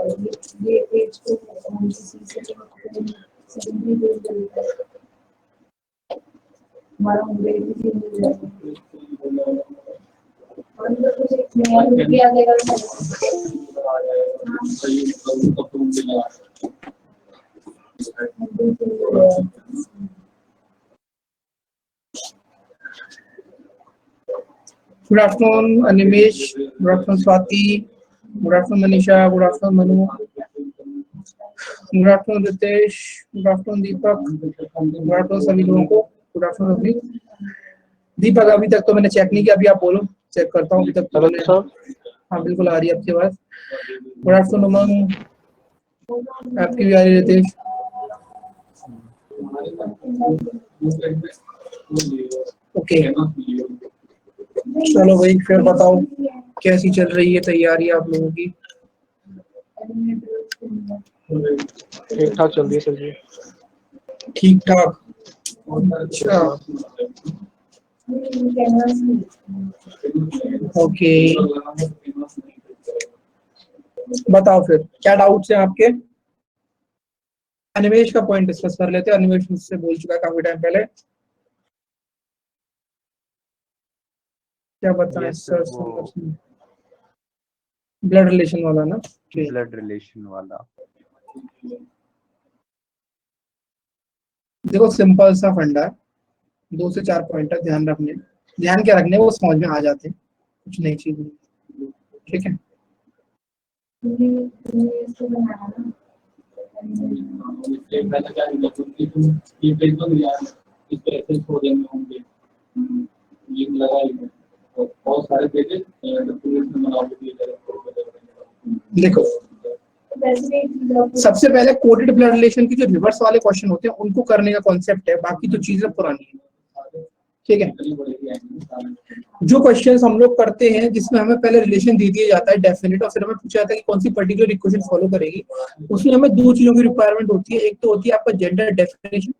ये पेज को हम सी से सेकेंडरी पेज पे हमारा ग्रेड भी मिल जाएगा और कुछ एक नया भी आ जाएगा। Good afternoon, Animesh. Good afternoon, Swati. Good afternoon, Manisha. Good afternoon, Manu. Good afternoon, Ritesh. Good afternoon, Deepak. Good afternoon सभी लोगों को. Good afternoon, अभी. दीपक अभी तक तो मैंने चेक नहीं किया, अभी आप बोलो, चेक करता हूँ अभी तक तो मैंने. हाँ बिल्कुल आ रही है आपकी आवाज. Good afternoon, उमंग. आपकी भी आ रही है रितेश. ओके चलो भाई फिर बताओ कैसी चल रही है तैयारी आप लोगों की. ठीक ठाक चल रही है सर जी. ठीक ठाक. अच्छा ओके बताओ फिर क्या डाउट्स हैं आपके. अनिमेश का पॉइंट डिस्कस कर लेते हैं. अनिमेश मुझसे बोल चुका है काफी टाइम पहले. क्या बताएं सर. ब्लड रिलेशन वाला ना. ब्लड रिलेशन वाला देखो सिंपल सा फंडा है. 2 से 4 पॉइंट है, ध्यान रखने. ध्यान क्या रखने वो समझ में आ जाते हैं, कुछ नई चीज नहीं. ठीक है. देखो सबसे पहले कोटेड ब्लड रिलेशन की जो रिवर्स वाले क्वेश्चन होते हैं उनको करने का कॉन्सेप्ट है, बाकी तो चीजें पुरानी है. ठीक है. जो क्वेश्चंस हम लोग करते हैं जिसमें हमें पहले रिलेशन दे दिया जाता है डेफिनेट, और फिर हमें पूछा जाता है कि कौन सी पर्टिकुलर इक्वेशन फॉलो करेगी, उसमें हमें 2 चीजों की रिक्वायरमेंट होती है. एक तो होती है आपका जेंडर डेफिनेशन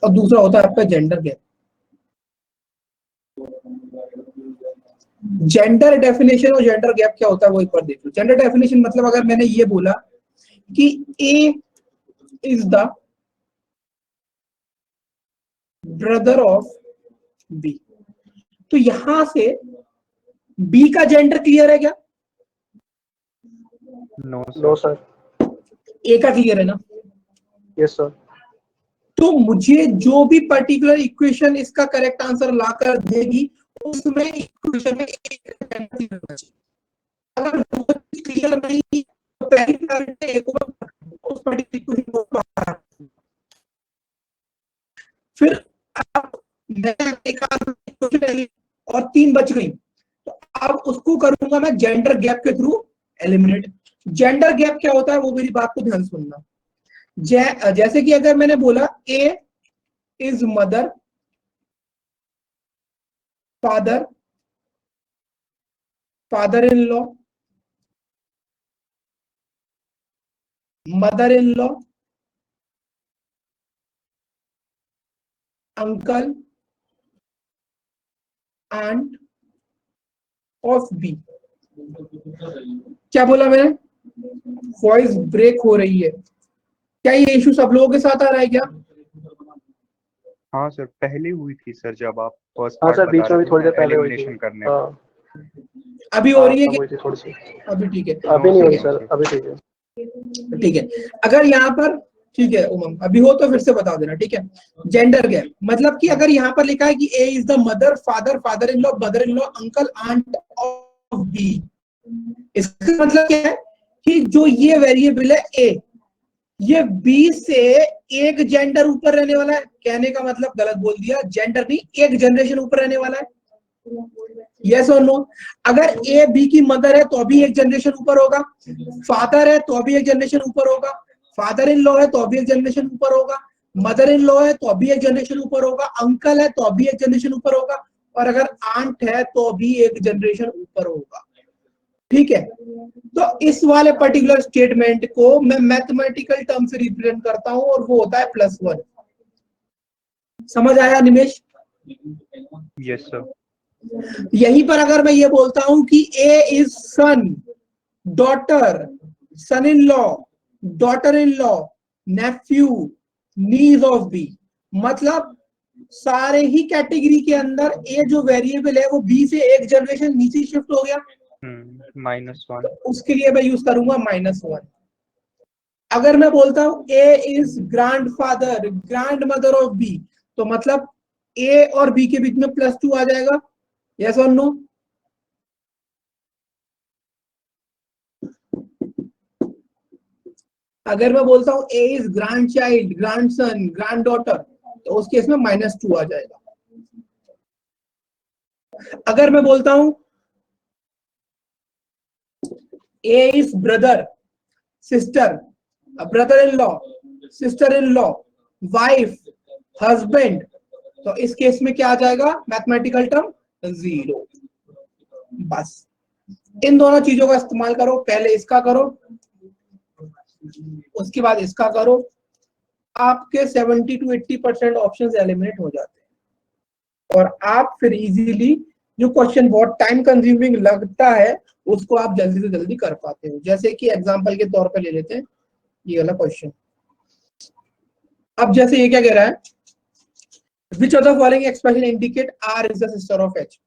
और दूसरा होता है आपका जेंडर गैप. जेंडर डेफिनेशन और जेंडर गैप क्या होता है वो एक बार देख लो. जेंडर डेफिनेशन मतलब अगर मैंने ये बोला कि A is the brother of B, तो यहां से बी का जेंडर क्लियर है क्या? No sir. ए का क्लियर है ना? Yes sir. तो मुझे जो भी पर्टिकुलर इक्वेशन इसका करेक्ट आंसर लाकर देगी उसमें इक्वेशन में एक जेंडर होना चाहिए. अगर वो क्लियर नहीं तो पहली प्रायोरिटी एक उस पर्टिकुलर इक्वेशन को बाहर. फिर अब और 3 बच गई तो अब उसको करूंगा मैं जेंडर गैप के थ्रू एलिमिनेट. जेंडर गैप क्या होता है वो मेरी बात को ध्यान सुनना. जैसे कि अगर मैंने बोला A is mother father father in law mother in law uncle aunt of B. क्या बोला मैंने? वॉइस ब्रेक हो रही है. क्या ये इशू सब लोगों के साथ आ रहा है क्या? हाँ सर पहले हुई थी सर जब आप फर्स्ट हाँ पार्ट सर बीच में भी थोड़ी देर पहले हुई थी. एलिमिनेशन करने. अभी हो रही है हुई थी थोड़ी सी. अभी ठीक है. अभी नहीं हुई सर. अभी ठीक है. ठीक है. अगर यहाँ पर ठीक है उमंग अभी हो तो फिर से बता देना. ठीक है. जेंडर गैप मतलब कि अगर यहाँ पर लिखा है कि A is the mother father father in law mother in law uncle aunt of B, इसका मतलब क्या है कि जो ये वेरिएबल है ए, ये बी से एक जेंडर ऊपर रहने वाला है. कहने का मतलब गलत बोल दिया, जेंडर नहीं एक जनरेशन ऊपर रहने वाला है. यस और नो? अगर ए बी की मदर है तो अभी एक जनरेशन ऊपर होगा, फादर है तो अभी एक जनरेशन ऊपर होगा, फादर इन लॉ है तो अभी एक जनरेशन ऊपर होगा, मदर इन लॉ है तो अभी एक जनरेशन ऊपर होगा, अंकल है तो अभी एक जनरेशन ऊपर होगा, और अगर आंट है तो अभी एक जनरेशन ऊपर होगा. ठीक है. तो इस वाले पर्टिकुलर स्टेटमेंट को मैं मैथमेटिकल टर्म से रिप्रेजेंट करता हूं और वो होता है +1. समझ आया निमेश? Yes sir. यहीं पर अगर मैं ये बोलता हूं कि A is son, daughter, son in law, daughter in law, nephew, niece of B, मतलब सारे ही कैटेगरी के अंदर ए जो वेरिएबल है वो बी से एक जनरेशन नीचे शिफ्ट हो गया, -1 तो उसके लिए मैं यूज करूंगा -1। अगर मैं बोलता हूं A is grandfather, grandmother of B, तो मतलब ए और बी के बीच में +2 आ जाएगा, यस और नो? अगर मैं बोलता हूं A is grandchild, grandson, granddaughter, तो उस केस में -2 आ जाएगा। अगर मैं बोलता हूं A is brother, sister, brother in law, sister in law, wife, husband, तो इस केस में क्या आ जाएगा मैथमेटिकल टर्म? 0। बस इन दोनों चीजों का इस्तेमाल करो, पहले इसका करो उसके बाद इसका करो, आपके 70 to 80% ऑप्शंस एलिमिनेट हो जाते हैं और आप फिर इजीली जो क्वेश्चन बहुत टाइम कंज्यूमिंग लगता है उसको आप जल्दी से जल्दी कर पाते हो। जैसे कि एग्जांपल के तौर पर ले लेते हैं ये वाला क्वेश्चन। अब जैसे ये क्या कह रहा है, which of the following expression indicate R is the sister of H,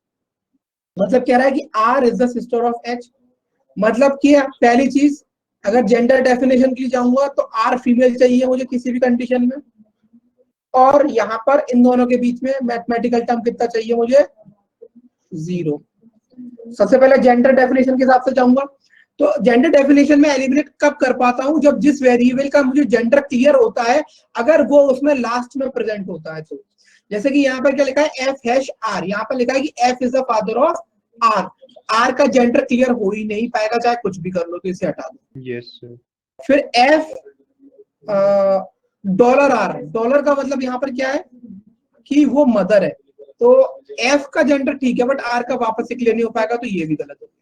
मतलब कह रहा है कि R is the sister of H, मतलब क्या? पहली चीज, अगर जेंडर डेफिनेशन के लिए जाऊंगा तो आर फीमेल चाहिए मुझे किसी भी कंडीशन में, और यहां पर इन दोनों के बीच में मैथमेटिकल टर्म कितना चाहिए मुझे? 0। सबसे पहले जेंडर डेफिनेशन के हिसाब से जाऊंगा, तो जेंडर डेफिनेशन में एलिमिनेट कब कर पाता हूं? जब जिस वेरिएबल का मुझे जेंडर क्लियर होता है अगर वो उसमें लास्ट में प्रेजेंट होता है तो। जैसे कि यहाँ पर क्या लिखा है, एफ हैश आर, यहाँ पर लिखा है कि F is the father of R, R का जेंडर क्लियर हो ही नहीं पाएगा चाहे कुछ भी कर लो, तो इसे हटा दो। Yes sir. फिर एफ डॉलर आर, डॉलर का मतलब यहाँ पर क्या है कि वो मदर है, तो एफ का जेंडर ठीक है बट आर का वापस से क्लियर नहीं हो पाएगा, तो ये भी गलत हो गया।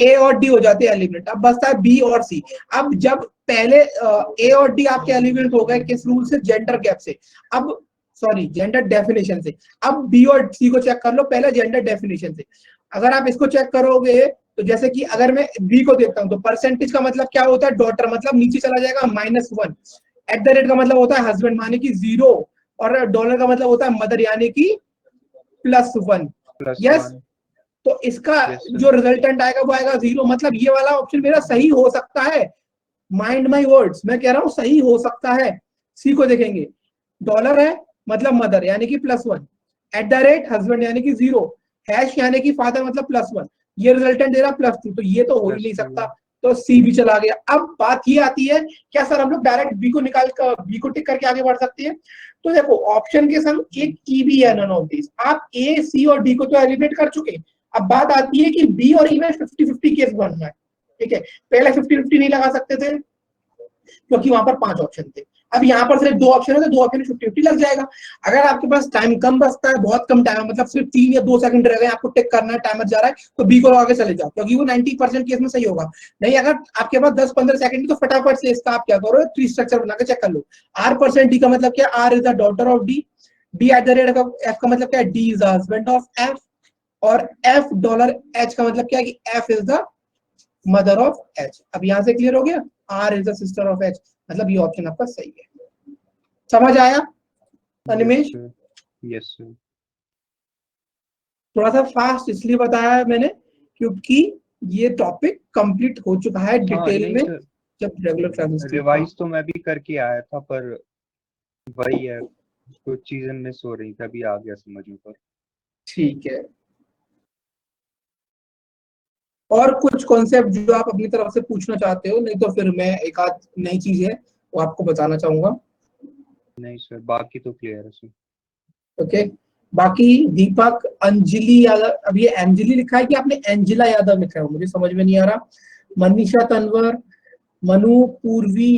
ए और डी हो जाते हैं एलिमेंट, अब बचता है बी और सी। अब जब पहले ए और डी आपके एलिमेंट हो गए किस रूल से? जेंडर गैप से, अब सॉरी जेंडर डेफिनेशन से। अब बी और सी को चेक कर लो पहले जेंडर डेफिनेशन से। अगर आप इसको चेक करोगे तो जैसे कि अगर मैं बी को देखता हूं तो परसेंटेज का मतलब क्या होता है? डॉटर, मतलब नीचे चला जाएगा -1। एट द रेट का मतलब होता है हस्बैंड माने कि 0, और डॉलर का मतलब होता है मदर यानी कि +1। यस, +1। तो इसका यस सर। जो रिजल्टेंट आएगा वो आएगा 0, मतलब ये वाला ऑप्शन मेरा सही हो सकता है। माइंड माई वर्ड्स, मैं कह रहा हूं सही हो सकता है। सी को देखेंगे, डॉलर है मतलब मदर यानी कि +1, एट द रेट हस्बैंड यानी कि 0, हैश यानी कि फादर मतलब +1, ये रिजल्टेंट दे रहा +2, तो ये तो हो ही नहीं +2। सकता, तो सी भी चला गया। अब बात ये आती है, क्या सर हम लोग डायरेक्ट बी को निकाल कर बी को टिक करके आगे बढ़ सकते हैं? तो देखो ऑप्शन के संग एक ई भी है, नन ऑफ दिस। आप ए सी और डी को तो एलिमिनेट कर चुके, अब बात आती है कि बी और ई में 50-50 केस बनना है, ठीक है? पहले 50-50 नहीं लगा सकते थे क्योंकि वहां पर 5 ऑप्शन थे, अब यहाँ पर सिर्फ 2 ऑप्शन है तो 2 ऑप्शन 50-50 लग जाएगा। अगर आपके पास टाइम कम बचता है, बहुत कम टाइम, मतलब सिर्फ 3 या 2 सेकंड रह गए, आपको टिक करना है, टाइमर जा रहा है, तो बी को आगे चले जाओ क्योंकि वो 90% केस में सही होगा। नहीं, अगर आपके पास 10-15 सेकंड तो फटाफट से इसका आप क्या करो, ट्री स्ट्रक्चर बना के चेक कर लो। आर परसेंट डी का मतलब क्या? R is the daughter of D, D at the rate F का मतलब क्या है? D is the husband of F, और एफ डॉलर एच का मतलब क्या है कि F is the mother of H. अब यहां से क्लियर हो गया, R is the sister of H, मतलब ये ऑप्शन आपका सही है। समझ आया अनिमेश? Yes sir. थोड़ा सा फास्ट इसलिए बताया है मैंने क्योंकि ये टॉपिक कंप्लीट हो चुका है हाँ डिटेल नहीं में सर, जब रेगुलर क्लासेस थी। रिवाइज तो मैं भी करके आया था पर वही है, कुछ चीजें मिस हो रही थी, अभी आ गया समझ में पर। ठीक है, और कुछ कॉन्सेप्ट जो आप अपनी तरफ से पूछना चाहते हो? नहीं तो फिर मैं एक आध नई चीज है वो आपको बताना चाहूंगा। नहीं सर, बाकी तो क्लियर है सर। ओके, बाकी दीपक, अंजलि यादव, अब ये अंजलि लिखा है कि आपने एंजिला यादव लिखा है, मुझे समझ में नहीं आ रहा। मनीषा तंवर, मनु, पूर्वी,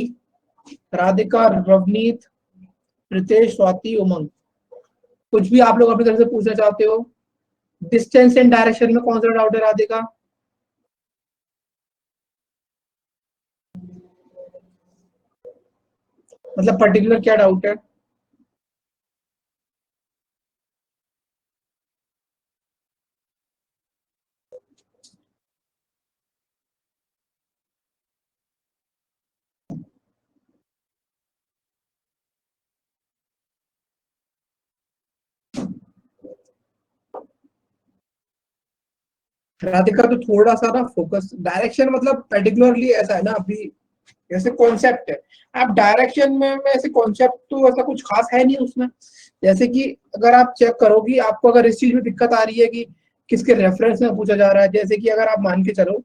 राधिका, रवनीत, प्रीतेश, स्वाति, उमंग, कुछ भी आप लोग अपनी तरफ से पूछना चाहते हो? डिस्टेंस एंड डायरेक्शन में कौन सा डाउट है राधिका? मतलब पर्टिकुलर क्या डाउट है? राधिका तो थोड़ा सा ना फोकस, डायरेक्शन मतलब पर्टिकुलरली ऐसा है ना, अभी जैसे कॉन्सेप्ट है, आप डायरेक्शन में ऐसे कॉन्सेप्ट तो ऐसा कुछ खास है नहीं उसमें। जैसे कि अगर आप चेक करोगी, आपको अगर इस चीज में दिक्कत आ रही है कि किसके रेफरेंस में पूछा जा रहा है, जैसे कि अगर आप मान के चलो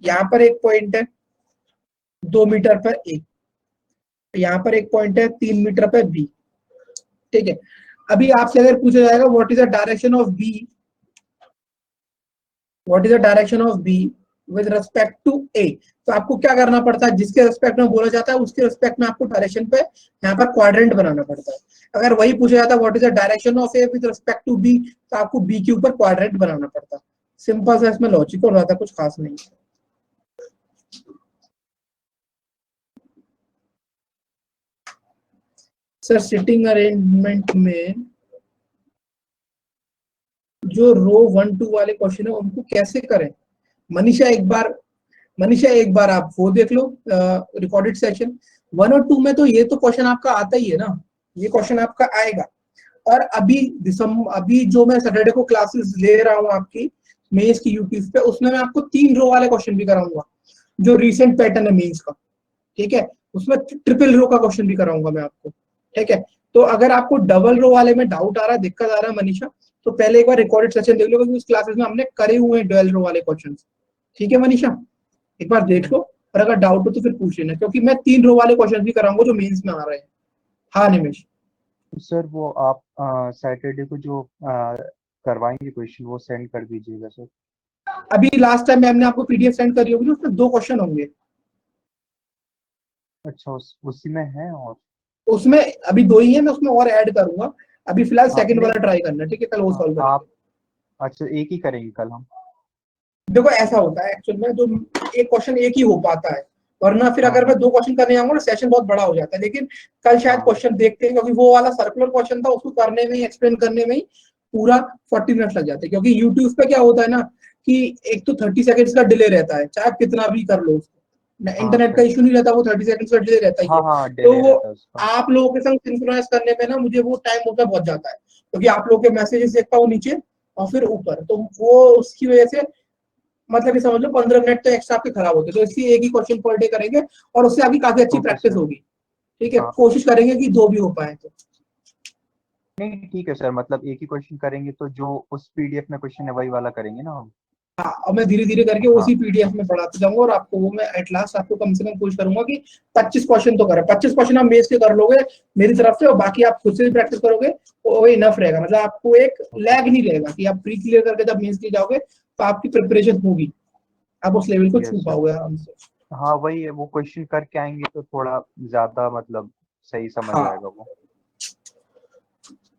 यहाँ पर एक पॉइंट है 2 मीटर पर ए, यहाँ पर एक पॉइंट है 3 मीटर पर बी, ठीक है। अभी आपसे अगर पूछा जाएगा what is the direction of B, what is the direction of B with respect to A, तो आपको क्या करना पड़ता है, जिसके रिस्पेक्ट में बोला जाता है उसके रिस्पेक्ट में आपको डायरेक्शन पे यहाँ पर क्वाड्रेंट बनाना पड़ता है। अगर वही पूछा जाता है what is the direction of A with respect to B, तो आपको बी के ऊपर क्वाड्रेंट बनाना पड़ता है। सिंपल सा इसमें लॉजिक, और ज्यादा कुछ खास नहीं है। सर सिटिंग अरेंजमेंट में जो रो 1 2 वाले क्वेश्चन है उनको कैसे करें, मनीषा एक बार आप वो देख लो रिकॉर्डेड सेशन 1 और 2 में। तो ये तो क्वेश्चन आपका आता ही है ना, ये क्वेश्चन आपका आएगा। और अभी जो मैं सैटरडे को क्लासेस ले रहा हूँ आपकी मेंस की यूट्यूब पे, उसमें मैं आपको 3 रो वाले क्वेश्चन भी कराऊंगा, जो रिसेंट पैटर्न है मेंस का, ठीक है। उसमें ट्रिपल रो का क्वेश्चन भी कराऊंगा मैं आपको, ठीक है। तो अगर आपको डबल रो वाले में डाउट आ रहा है, दिक्कत आ रहा है मनीषा, तो पहले एक बार रिकॉर्डेड सेशन देख लो, क्योंकि उस क्लासेस में हमने करे हुए हैं डुअल रो वाले क्वेश्चन, ठीक है मनीषा। एक बार देख लो, और अगर डाउट हो तो फिर पूछ लेना, क्योंकि मैं 3 रो वाले क्वेश्चन भी कराऊंगा जो मेंस में आ रहे हैं। हाँ निमेश सर वो आप सैटरडे को जो करवाएंगे क्वेश्चन वो सेंड कर दीजिएगा सर। अभी लास्ट टाइम मैम ने आपको पीडीएफ सेंड करी होगी ना, उसमें 2 क्वेश्चन होंगे। अच्छा उसी में है, और उसमें अभी 2 ही है, मैं उसमें और ऐड करूंगा। अभी फिलहाल सेकंड नहीं, वाला ट्राई करना, ठीक है, कल वो सॉल्व करेंगे। आप अच्छा एक ही करेंगे कल हम? देखो ऐसा होता है एक्चुअल में, जो एक क्वेश्चन एक ही हो पाता है, वरना फिर अगर हाँ मैं 2 क्वेश्चन करने आऊंगा ना सेशन बहुत बड़ा हो जाता है। लेकिन कल शायद हाँ क्वेश्चन देखते हैं, क्योंकि वो वाला सर्कुलर क्वेश्चन था, उसको करने में ही एक्सप्लेन करने में ही पूरा 40 मिनट लग जाते हैं। क्योंकि यूट्यूब पे क्या होता है ना कि एक तो 30 सेकंड्स का डिले रहता है, चाहे आप कितना भी कर लो उसको, हाँ इंटरनेट का सर। इशू नहीं रहता, वो 30 सेकंड्स का डिले रहता ही हाँ है। हाँ तो डिले वो रहता है उसका। आप लोगों के संग सिंक्रोनाइज करने में ना मुझे वो टाइम उसमें बहुत जाता है, क्योंकि आप लोगों के मैसेजेस देखता हूँ नीचे और फिर ऊपर, तो वो उसकी वजह से मतलब ये समझ लो 15 मिनट तो एक्स्ट्रा आपके खराब होते हैं। तो इसलिए एक ही क्वेश्चन पर डे करेंगे, और उससे आपकी काफी अच्छी ओके प्रैक्टिस सर। होगी, ठीक है। हाँ कोशिश करेंगे कि 2 भी हो पाए तो। नहीं ठीक है सर, मतलब एक ही क्वेश्चन करेंगे तो जो उस पीडीएफ में क्वेश्चन है वही वाला करेंगे ना हम? हाँ, और मैं धीरे धीरे करके हाँ उसी पीडीएफ में पढ़ाते जाऊंगा, और आपको वो मैं एट लास्ट आपको कम से कम कोशिश करूंगा कि 25 क्वेश्चन तो करें। 25 क्वेश्चन आप मेज के कर लोगे मेरी तरफ से, और बाकी आप खुद से भी प्रैक्टिस करोगे तो वो इनफ रहेगा। मतलब आपको एक लैग नहीं रहेगा कि आप प्री क्लियर करके जब मेज के जाओगे तो आपकी प्रिपरेशन होगी, आप उस लेवल को छू यस सर। पाओगे आराम से। हाँ वही है, वो क्वेश्चन करके आएंगे तो थोड़ा ज्यादा मतलब सही समझ हाँ आएगा वो।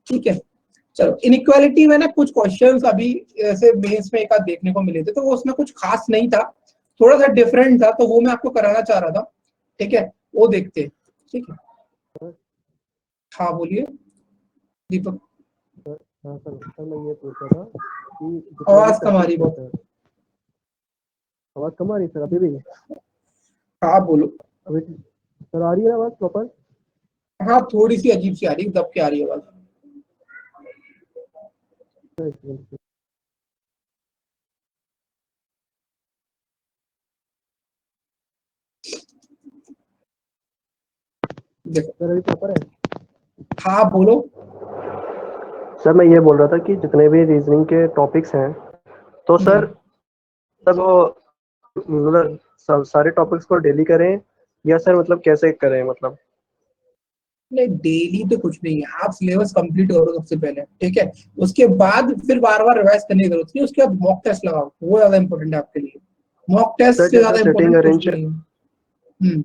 ठीक है, चलो। इनइक्वालिटी में ना कुछ क्वेश्चंस अभी ऐसे मेंस में एक आध देखने को मिले थे, तो वो उसमें कुछ खास नहीं था, थोड़ा सा डिफरेंट था, तो वो मैं आपको कराना चाह रहा था, ठीक है। वो देखते हैं, ठीक है। हाँ बोलिए दीपक। हाँ सर मैं ये पूछ रहा था कि जितने भी आवाज कम आ रही टॉपिक्स हैं बहुत। सर, आवाज कम आ रही है सर अभी भी? हाँ बोलो। अभी सर आ रही है आवाज प्रॉपर? हाँ थोड़ी सी अजीब सी आ रही है, दब के आ रही है आवाज। देखो सर अभी प्रॉपर है? हाँ बोलो। सर मैं ये बोल रहा था कि जितने भी रीजनिंग के टॉपिक्स हैं तो सर सब मतलब सारे टॉपिक्स को डेली करें या सर मतलब कैसे करें मतलब? नहीं डेली तो कुछ नहीं है, आप सिलेबस कंप्लीट करो सबसे पहले, ठीक है। उसके बाद फिर बार बार रिवाइज करने की जरूरत नहीं, उसके बाद मॉक टेस्ट लगाओ, वो ज्यादा इंपॉर्टेंट है आपके लिए। मॉक टेस्ट सर से जैसे ज्यादा सेटिंग इंपॉर्टेंट कुछ अरेंज, भी नहीं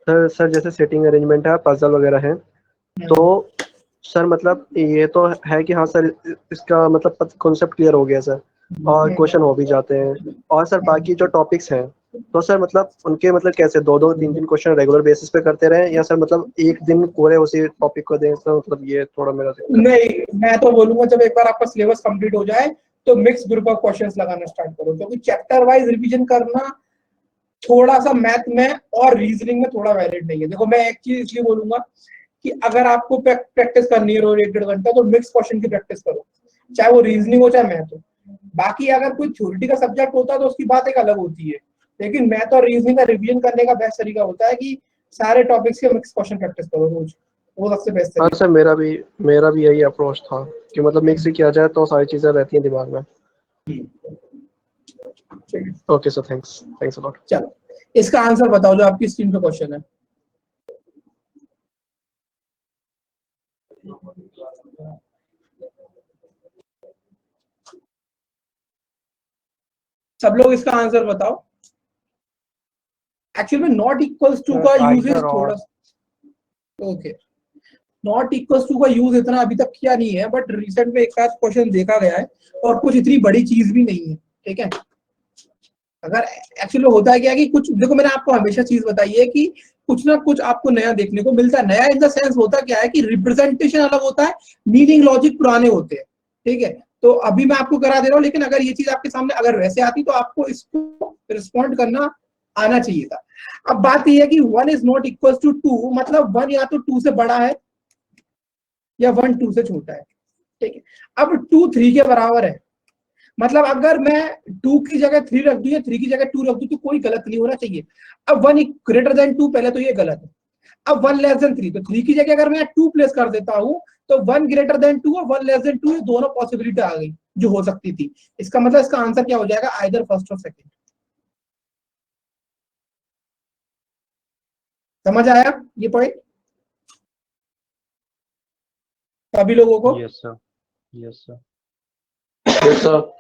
है। सर जैसे सेटिंग अरेंजमेंट है, पजल वगैरह है, तो हम्म। सर मतलब ये तो है कि हाँ सर इसका मतलब कॉन्सेप्ट क्लियर हो गया सर, और क्वेश्चन हो भी जाते हैं, और सर बाकी जो टॉपिक्स हैं तो सर मतलब उनके मतलब कैसे 2 2 3 3 क्वेश्चन रेगुलर बेसिस पे करते रहें या सर मतलब एक दिन पूरे उसी टॉपिक को दें? सर मतलब ये थोड़ा मेरा दिक्कत है। नहीं मैं तो बोलूंगा जब एक बार आपका सिलेबस कंप्लीट हो जाए तो मिक्स ग्रुप ऑफ क्वेश्चंस लगाना स्टार्ट करो, क्योंकि चैप्टर वाइज रिवीजन करना थोड़ा सा मैथ में और रीजनिंग में थोड़ा वैलिड नहीं है। देखो मैं एक चीज इसलिए बोलूंगा कि अगर आपको प्रैक्टिस करनी है रोज 1 1.5 घंटा, तो मिक्स क्वेश्चन की प्रैक्टिस करो, चाहे वो रीजनिंग हो चाहे मैथ हो। बाकी अगर कोई थ्योरिटी का सब्जेक्ट होता है तो उसकी बात एक अलग होती है, लेकिन मैथ और रीजनिंग का रिवीजन करने का बेस्ट तरीका होता है कि सारे टॉपिक्स के मिक्स क्वेश्चन प्रैक्टिस करो रोज, वो सबसे बेस्ट हाँ तरीका। सर, मेरा भी यही अप्रोच था कि मतलब मिक्स ही किया जाए तो सारी चीज़ें रहती हैं दिमाग में। Okay sir, thanks a lot. चलो इसका आंसर बताओ जो आपकी स्क्रीन पे क्वेश्चन है। सब लोग इसका आंसर बताओ। एक्चुअली में नॉट इक्वल्स टू का यूजेज either or. थोड़ा, ओके, नॉट इक्वल्स टू का यूज इतना अभी तक किया नहीं है, बट रिसेंट में एक आध क्वेश्चन देखा गया है और कुछ इतनी बड़ी चीज भी नहीं है, ठीक है। अगर एक्चुअली होता है क्या कि कुछ, देखो मैंने आपको हमेशा चीज बताई है कि कुछ ना कुछ आपको नया देखने को मिलता है। नया इन द सेंस होता क्या है कि रिप्रेजेंटेशन अलग होता है, मीनिंग लॉजिक पुराने होते हैं, ठीक है। तो अभी मैं आपको करा दे रहा हूँ, लेकिन अगर ये चीज आपके सामने अगर वैसे आती तो आपको इसको रिस्पॉन्ड करना आना चाहिए था। अब बात यह है कि 1 इज नॉट इक्वल टू 2, मतलब 1 या तो 2 से बड़ा है या 1 2 से छोटा है, ठीक है। अब 2 3 के बराबर है, मतलब अगर मैं 2 की जगह 3 रख दूं या 3 की जगह 2 रख दूं तो कोई गलत नहीं होना चाहिए। अब 1 ग्रेटर देन 2, पहले तो ये गलत है। अब 1 लेस देन 3, तो 3 की जगह अगर मैं 2 प्लेस कर देता हूं तो 1 ग्रेटर देन 2 और 1 लेस देन 2, ये दोनों पॉसिबिलिटी आ गई जो हो सकती थी। इसका मतलब इसका आंसर क्या हो जाएगा, आइदर फर्स्ट और सेकंड। समझ आया ये पॉइंट सभी लोगों को? Yes sir. Yes sir. Yes sir.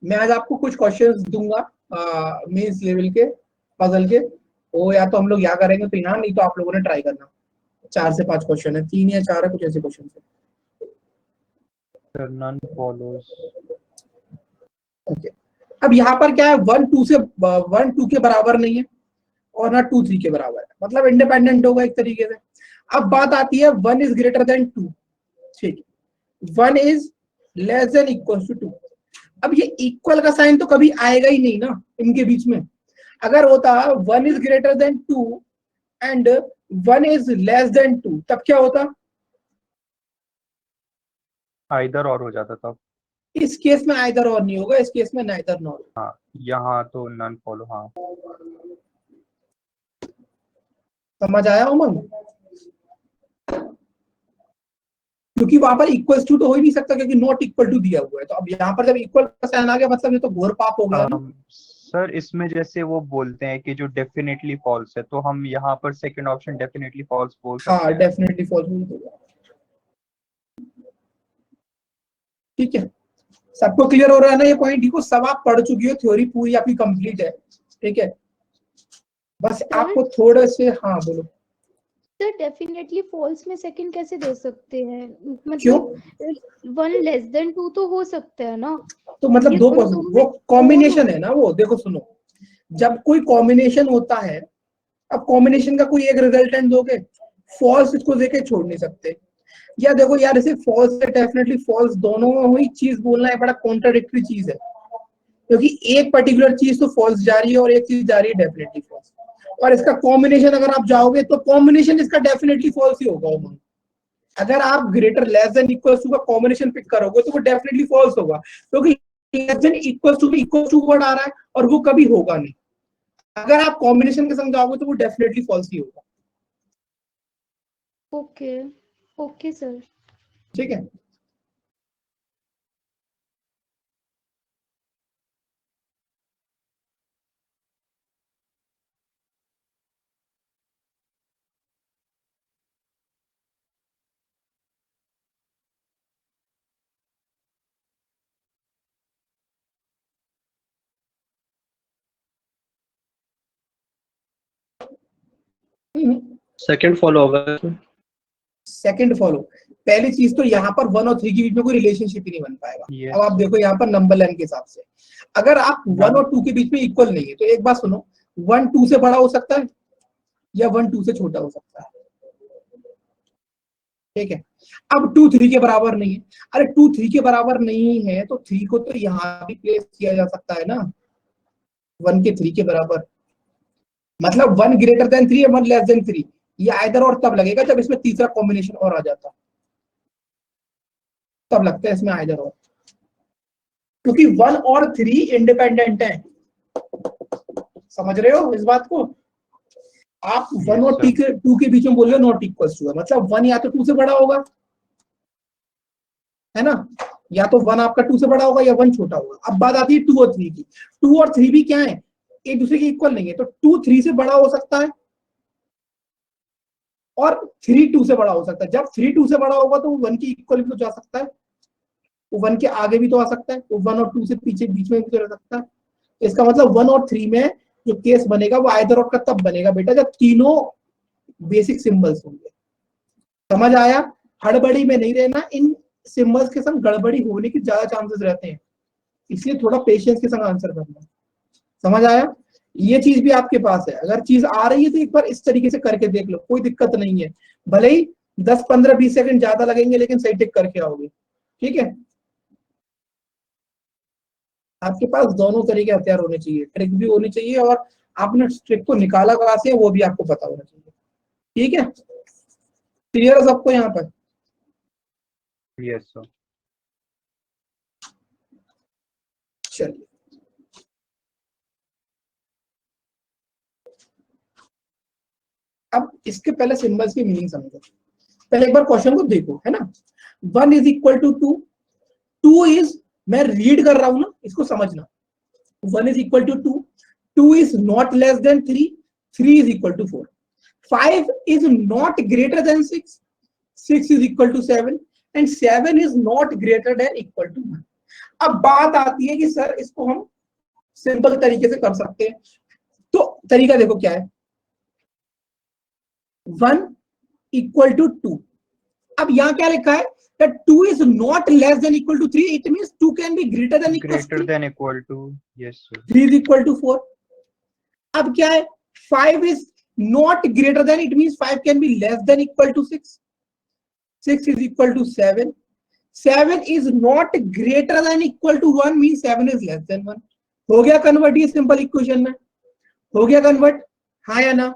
मैं आज आपको कुछ क्वेश्चंस दूंगा मेंस लेवल के पजल के, वो या तो हम लोग यहाँ करेंगे तो यहाँ, नहीं तो आप लोगों ने ट्राई करना। 4 से 5 क्वेश्चन है, 3 या 4 है, कुछ ऐसे क्वेश्चन है। Sir, none follows. ओके, अब यहाँ पर क्या है, 1 2 के बराबर नहीं है और ना 2 3 के बराबर है, मतलब इंडिपेंडेंट होगा एक तरीके से। अब बात आती है 1 इज ग्रेटर देन 2, ठीक, 1 is less than equal to 2। अब ये इक्वल का साइन तो कभी आएगा ही नहीं ना इनके बीच में। अगर होता 1 is greater then 2 and 1 is less then 2, तब क्या होता? Either or हो जाता था। इस केस में आइदर और नहीं होगा, इस केस में नाइदर नॉर। हाँ, यहाँ तो none follow। हाँ समझ आया उमंग? क्योंकि वहां पर इक्वल टू तो हो ही नहीं सकता क्योंकि नॉट इक्वल टू दिया हुआ है। तो अब यहाँ पर जब इक्वल का साइन आ गया मतलब ये तो घोर पाप हो गया ना। सर, इसमें जैसे वो बोलते हैं कि जो डेफिनेटली फॉल्स है, तो हम यहाँ पर सेकंड ऑप्शन डेफिनेटली फॉल्स बोल सकते हाँ हैं। डेफिनेटली फॉल्स होगा, ठीक है। सबको क्लियर हो रहा है ना ये पॉइंट? देखो सब आप पढ़ चुकी हो, थ्योरी पूरी आपकी कंप्लीट है, ठीक है। बस आपको थोड़े से, हाँ बोलो। सर डेफिनेटली फॉल्स में सेकंड कैसे दे सकते हैं? क्यों? मतलब 1 लेस देन 2 तो हो सकता है ना। तो मतलब ये दो उन दोनों वो में कॉम्बिनेशन है ना वो। देखो सुनो, जब कोई कॉम्बिनेशन होता है, अब कॉम्बिनेशन का कोई एक रिजल्टेंट दोगे, फॉल्स इसको देके छोड़ नहीं सकते। या देखो यार, इसे फॉल्स से डेफिनेटली फॉल्स दोनों ही चीज बोलना है बड़ा कॉन्ट्राडिक्टरी चीज है, क्योंकि एक पर्टिकुलर चीज तो फॉल्स जा रही है और एक चीज जा रही है डेफिनेटली फॉल्स। और इसका कॉम्बिनेशन अगर आप जाओगे तो कॉम्बिनेशन इसका डेफिनेटली फॉल्स ही होगा। अगर आप greater less than equal to का कॉम्बिनेशन पिक करोगे तो वो डेफिनेटली फॉल्स होगा, क्योंकि less than equal to word आ रहा है और वो कभी होगा नहीं। अगर आप कॉम्बिनेशन के संग जाओगे तो वो डेफिनेटली फॉल्स ही होगा। ओके ओके सर, ठीक है। सेकंड फॉलो होगा। सेकंड फॉलो, पहली चीज तो यहाँ पर 1 और 3 के बीच में कोई रिलेशनशिप ही नहीं बन पाएगा। Yes. अब आप देखो यहाँ पर नंबर लाइन के हिसाब से, अगर आप 1 और 2 के बीच में इक्वल नहीं है तो एक बात सुनो, 1 2 से बड़ा हो सकता है या 1 2 से छोटा हो सकता है, ठीक है। अब 2 3 के बराबर नहीं है, अरे 2 3 के बराबर नहीं है तो 3 को तो यहाँ भी प्लेस किया जा सकता है ना, 1 के 3 के बराबर, मतलब 1 ग्रेटर देन 3 है 1 लेस देन 3, ये आइदर और तब लगेगा जब इसमें तीसरा कॉम्बिनेशन और आ जाता, तब लगता है इसमें आइदर और, क्योंकि 1 और 3 इंडिपेंडेंट है, समझ रहे हो इस बात को? आप 1 और 2 के बीच में बोल रहे हो नॉट इक्वल टू है, मतलब 1 या तो 2 से बड़ा होगा, है ना, या तो 1 आपका 2 से बड़ा होगा या 1 छोटा होगा। अब बात आती है 2 और 3 की, 2 और 3 भी क्या है, एक दूसरे के इक्वल नहीं है, तो 2 3 से बड़ा हो सकता है और 3 2 से बड़ा हो सकता है। जब 3 2 से बड़ा होगा तो 1 के इक्वल भी तो जा सकता है, वो 1 के आगे भी तो आ सकता है, वो 1 और 2 से पीछे बीच में भी तो रह सकता है। इसका मतलब 1 और 3 में जो केस बनेगा वो आइदर और का तब बनेगा बेटा जब तीनों बेसिक सिंबल्स होंगे। समझ आया? हड़बड़ी में नहीं रहना, इन सिंबल्स के संग गड़बड़ी होने की ज्यादा चांसेस रहते हैं, इसलिए थोड़ा पेशेंस के संग आंसर करना। समझ आया? ये चीज भी आपके पास है, अगर चीज आ रही है तो एक बार इस तरीके से करके देख लो, कोई दिक्कत नहीं है, भले ही 10 15 20 सेकंड ज्यादा लगेंगे लेकिन सही टिक करके आओगे, ठीक है? आपके पास दोनों तरीके हथियार होने चाहिए, ट्रिक भी होनी चाहिए और आपने ट्रिक को निकाला कहां से वो भी आपको पता होना चाहिए, ठीक है? क्लियर है सबको यहाँ पर? Yes sir. चलिए अब इसके पहले सिंबल्स की मीनिंग समझो, पहले एक बार क्वेश्चन को देखो, है ना? 1 इज इक्वल टू 2, 2 इज, मैं रीड कर रहा हूं ना, इसको समझना, 1 is equal to 2, 2 is not less than 3, 3 is equal to 4, 5 is not greater than 6, 6 is equal to 7 and 7 is not greater than equal to 1। अब बात आती है कि सर इसको हम सिंपल तरीके से कर सकते हैं, तो तरीका देखो क्या है, 1 इक्वल टू 2, अब यहां क्या लिखा है that 2 is not less than equal to 3, it means 2 can be greater than equal to 3, yes sir। 3 is equal to 4। अब क्या है, 5 is not greater than, it means 5 can be less than equal to 6, 6 is equal to 7, 7 is not greater than equal to 1 means 7 is less than 1। हो गया convert ये simple equation में, हो गया convert, हाँ या ना?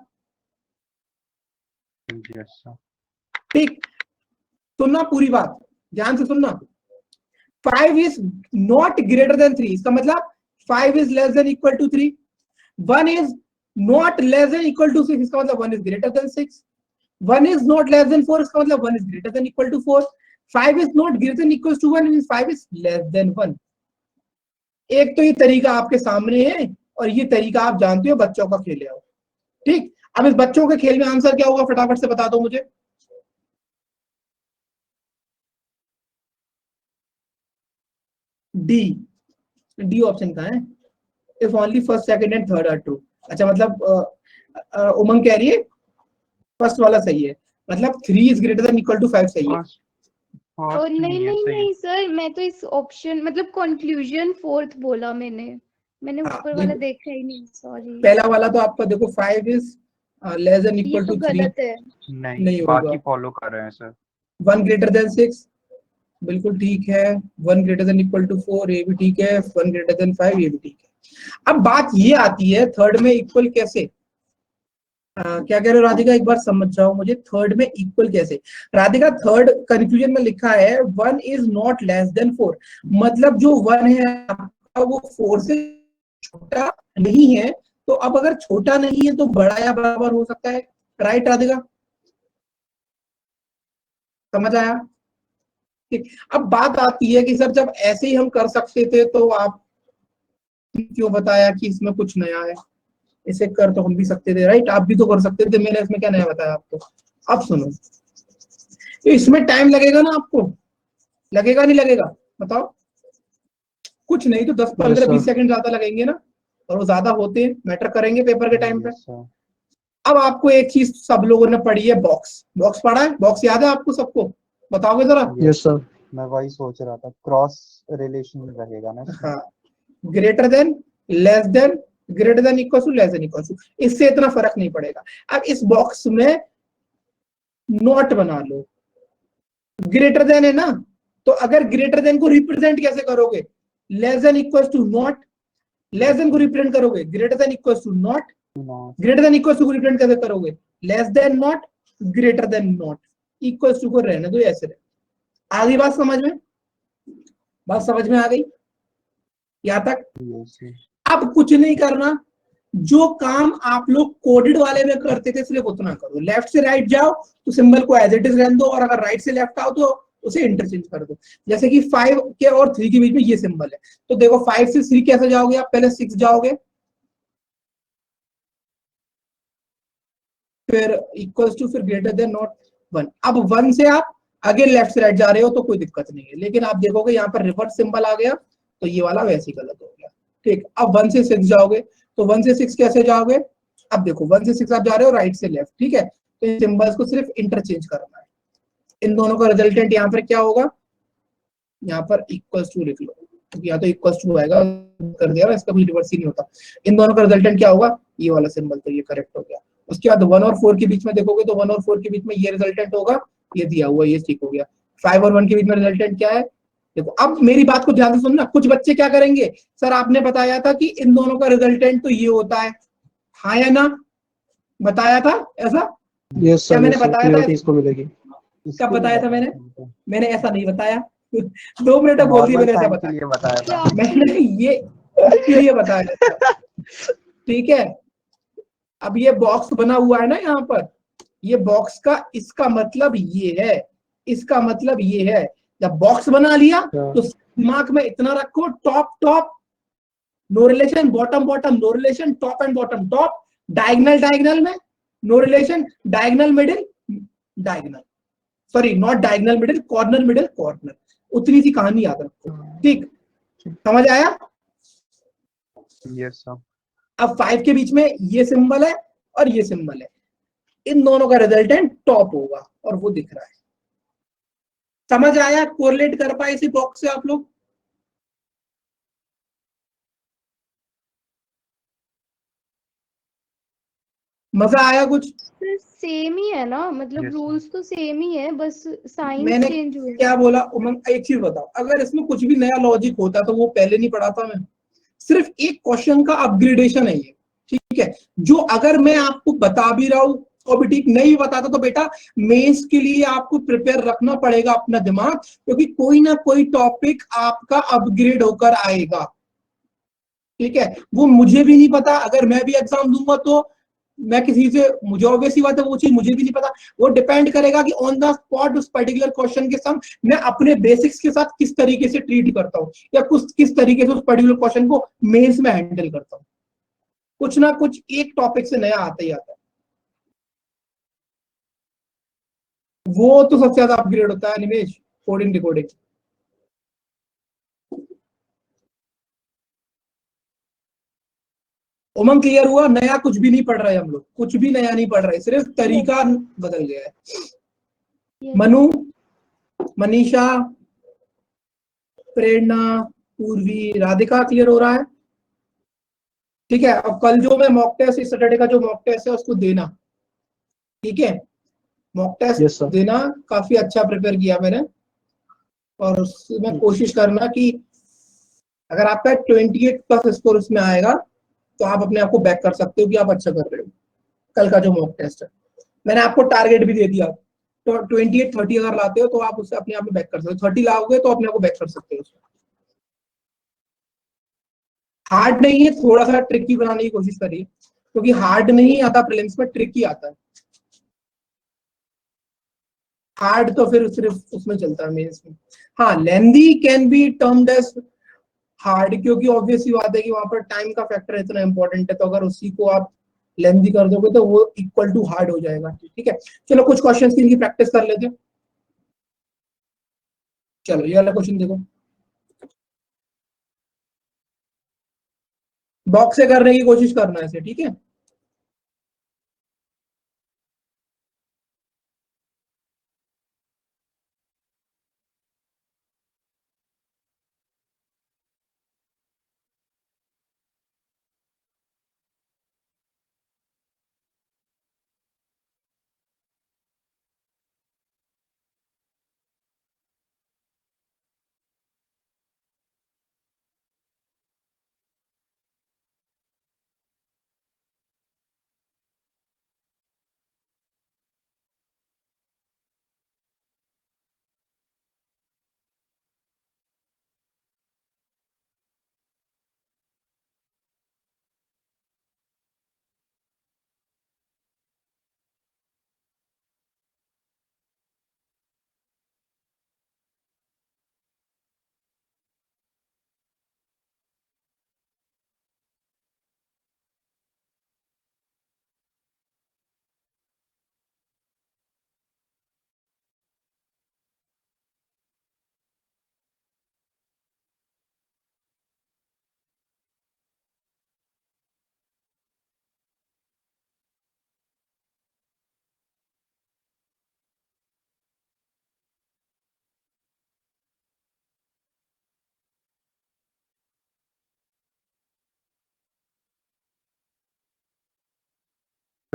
Yes sir. ठीक, सुनना पूरी बात, ध्यान से सुनना, 5 is not greater than 3, इसका मतलब 5 is less than equal to 3, 1 is not less than equal to 6, इसका मतलब 1 is greater than 6, 1 is not less than 4, इसका मतलब 1 is greater than equal to 4, 5 is not greater than equal to 1 means 5 is less than 1। एक तो ये तरीका आपके सामने है और ये तरीका आप जानते हो, बच्चों का खेल है, ठीक? अब इस बच्चों के खेल में आंसर क्या होगा फटाफट से बता दो मुझे। डी ऑप्शन का है, if only first second and third are true. अच्छा मतलब उमंग कह रही है फर्स्ट वाला सही है, मतलब 3 is greater than equal to 5 सही है। और नहीं सर, मैं तो इस ऑप्शन मतलब कंक्लूजन फोर्थ बोला मैंने ऊपर वाला देखा ही नहीं, सॉरी। पहला वाला तो आपका देखो 5 is less than equal to 3, गलत है, नहीं बाकी फॉलो कर रहे हैं सर। 1 ग्रेटर देन 6 बिल्कुल ठीक है, 1 ग्रेटर देन इक्वल टू 4 ये भी ठीक है, 1 ग्रेटर देन 5 ये भी ठीक है। अब बात ये आती है थर्ड में इक्वल कैसे, क्या कह रहे हो राधिका, एक बार समझ जाओ मुझे, थर्ड में इक्वल कैसे? राधिका थर्ड कंफ्यूजन में लिखा है 1 इज नॉट लेस देन 4, मतलब जो 1 है आपका वो 4 से छोटा नहीं है, तो अब अगर छोटा नहीं है तो बड़ा या बराबर हो सकता है, राइट राधिका? समझ आया? ठीक, अब बात आती है कि सर जब ऐसे ही हम कर सकते थे तो आप क्यों बताया कि इसमें कुछ नया है, इसे कर तो हम भी सकते थे, राइट? आप भी तो कर सकते थे, मैंने इसमें क्या नया बताया आपको? अब सुनो, तो इसमें टाइम लगेगा ना आपको, लगेगा नहीं लगेगा बताओ? कुछ नहीं तो 10 15 20 सेकंड ज्यादा लगेंगे ना, और वो ज्यादा होते हैं, मैटर करेंगे पेपर के टाइम पे। अब आपको एक चीज सब लोगों ने पढ़ी है, बॉक्स, बॉक्स पढ़ा है? बॉक्स याद है आपको सबको? बताओगे जरा। Yes sir. मैं वही सोच रहा था, क्रॉस रिलेशन रहेगा ना। हाँ, greater than, less than, greater than equal to, less than equal to, इससे इतना फर्क नहीं पड़ेगा। अब इस बॉक्स में नॉट बना लो, ग्रेटर देन है ना, तो अगर ग्रेटर देन को रिप्रेजेंट कैसे करोगे, less than equal to not, less than को रिप्रेजेंट करोगे greater than equal to not, greater than equal to को रिप्रेजेंट कैसे करोगे, less than not, greater than not, equal to को रहने दो ऐसे रहे। आगे बात समझ में, बात समझ में आ गई यहां तक? अब कुछ नहीं करना, जो काम आप लोग कोडेड वाले में करते थे सिर्फ उतना करो। लेफ्ट से राइट जाओ तो सिंबल को एज इट इज रहने दो, और अगर राइट से लेफ्ट आओ तो उसे इंटरचेंज कर दो। जैसे कि 5 के और 3 के बीच में ये सिंबल है, तो देखो 5 से 3 कैसे जाओगे आप, पहले 6 जाओगे, फिर इक्वल्स टू, फिर ग्रेटर देन नॉट 1। अब 1 से आप अगेन लेफ्ट से राइट जा रहे हो तो कोई दिक्कत नहीं है, लेकिन आप देखोगे यहाँ पर रिवर्स सिंबल आ गया तो ये वाला वैसे ही गलत हो गया। ठीक, अब 1 से 6 जाओगे, तो 1 से 6 कैसे जाओगे, अब देखो 1 से 6 आप जा रहे हो राइट से लेफ्ट, ठीक है, तो इन सिंबल्स को सिर्फ इंटरचेंज करना है। इन दोनों का रिजल्टेंट यहाँ पर क्या होगा, यहाँ पर इक्वल्स टू लिख लो, क्योंकि यहाँ तो इक्वल्स टू आएगा, कर दिया, इसका कोई रिवर्स ही नहीं होता। इन दोनों का रिजल्टेंट क्या होगा, ये वाला सिंबल, तो ये करेक्ट हो गया। उसके बाद 1 और 4 के बीच में देखोगे तो 1 और 4 के बीच में ये रिजल्टेंट होगा, ये दिया हुआ, ये ठीक हो गया। 5 और 1 के बीच में रिजल्टेंट क्या है, देखो अब मेरी बात को ध्यान से सुनना। कुछ बच्चे क्या करेंगे, सर आपने बताया था कि इन दोनों का रिजल्टेंट तो ये होता है, हाँ या ना, बताया था ऐसा, यस क्या सर, मैंने यस सर, बताया था, क्लियरिटी इसको मिलेगी। कब बताया था मैंने ऐसा नहीं बताया। 2 मिनट में बोल दिया मैंने ऐसा बताया, बताया था। क्या मैंने ये इसके लिए बताया था, ठीक है। अब ये बॉक्स बना हुआ है ना यहाँ पर, ये बॉक्स का इसका मतलब ये है, इसका मतलब ये है, जब बॉक्स बना लिया तो दिमाग में इतना रखो, top top no relation, bottom bottom no relation, top and bottom top, diagonal diagonal में no relation, diagonal middle diagonal, sorry not diagonal middle, corner middle corner, उतनी सी कहानी याद रखो। ठीक, समझ आया? Yes sir. अब 5 के बीच में ये सिंबल है और ये सिंबल है, इन दोनों का रिजल्टेंट टॉप होगा और वो दिख रहा है। समझ आया? कोरिलेट कर पाए इसी बॉक्स से आप लोग? मजा आया कुछ? सेम ही है ना, मतलब Yes, रूल्स तो सेम ही है, बस साइंस मैंने चेंज हुए। क्या बोला उमंग, एक चीज बताओ, अगर इसमें कुछ भी नया लॉजिक होता तो वो पहले नहीं पढ़ाता मैं? सिर्फ एक क्वेश्चन का अपग्रेडेशन है ये, ठीक है, जो अगर मैं आपको बता भी रहा हूं और भी ठीक नहीं बताता तो बेटा मेंस के लिए आपको प्रिपेयर रखना पड़ेगा अपना दिमाग, क्योंकि कोई ना कोई टॉपिक आपका अपग्रेड होकर आएगा, ठीक है। वो मुझे भी नहीं पता, अगर मैं भी एग्जाम दूंगा तो मैं किसी से, मुझे ऑब्वियसली बात है वो चीज मुझे भी नहीं पता, वो डिपेंड करेगा कि ऑन द स्पॉट उस पर्टिकुलर क्वेश्चन के साथ मैं अपने बेसिक्स के साथ किस तरीके से ट्रीट करता हूँ, या कुछ किस तरीके से उस पर्टिकुलर क्वेश्चन को मेंस में हैंडल करता हूँ। कुछ ना कुछ एक टॉपिक से नया आता ही आता है, वो तो सबसे ज्यादा अपग्रेड होता है निमेश, कोडिंग डिकोडिंग। उमंग क्लियर हुआ? नया कुछ भी नहीं पढ़ रहे हम लोग, कुछ भी नया नहीं पढ़ रहे, सिर्फ तरीका बदल गया है। मनु, मनीषा, प्रेरणा, पूर्वी, राधिका क्लियर हो रहा है? ठीक है, अब कल जो मैं मॉक टेस्ट, इस सैटरडे का जो मॉक टेस्ट है उसको देना, ठीक है, मॉक टेस्ट यस सर। देना, काफी अच्छा प्रिपेयर किया मैंने, और उसमें कोशिश करना कि अगर आपका 28 प्लस स्कोर उसमें आएगा तो आप अपने आप को बैक कर सकते हो कि आप अच्छा कर रहे हो। कल का जो मॉक टेस्ट है मैंने आपको टारगेट भी दे दिया, तो 28-30 अगर लाते हो तो आप उससे अपने आप में बैक कर सकते हो, 30 लाओगे तो अपने आप को बैक कर सकते हो। हार्ड नहीं है, थोड़ा सा ट्रिकी बनाने की कोशिश करिए, क्योंकि हार्ड नहीं आता प्रीलिम्स में, ट्रिकी आता है। हार्ड तो फिर सिर्फ उसमें चलता है मेंस में। हाँ, lengthy can be termed as hard, क्योंकि ऑब्वियसली बात है कि वहां पर टाइम का फैक्टर इतना इंपॉर्टेंट है, तो अगर उसी को आप लेंदी कर दोगे तो वो इक्वल टू हार्ड हो जाएगा, ठीक है। चलो कुछ क्वेश्चंस की इनकी प्रैक्टिस कर लेते हैं। चलो ये वाला क्वेश्चन देखो, बॉक्स से करने की कोशिश करना है इसे, ठीक है।